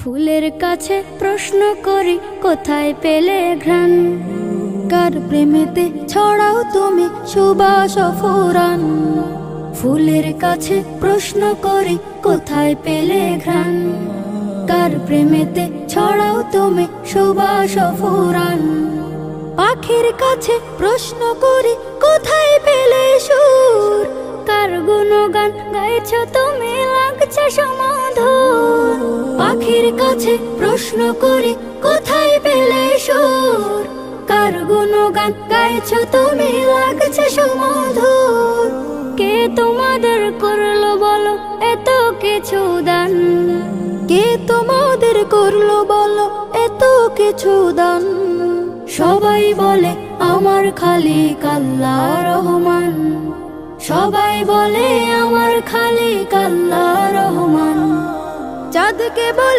ফুলের কাছে প্রশ্ন করি কোথায় পেলে ঘ্রাণ, কার প্রেমেতে ছড়াও তুমি সুবাস ফুরান। ফুলের কাছে প্রশ্ন করি কোথায় পেলে ঘ্রাণ, কার প্রেমেতে ছড়াও তুমি সুবাস ফুরান। পাখির কাছে প্রশ্ন করি কোথায় পেলে সুর, কার গুণগান গাইছ তুমি লাগছে সমাধুর। পাখির কাছে প্রশ্ন করি কোথায় পেলে সুর, কার গুণগান গাইছ তুমি লাগছে সমাধুর। কে তোমাদের করলো বলো এত কিছু দান, কে তোমাদের করলো বলো এত কিছু দান। সবাই বলে আমার খালিক আল্লাহ রহমান, সবাই বলে আমার খালিক আল্লাহ রহমান। চাঁদকে বলে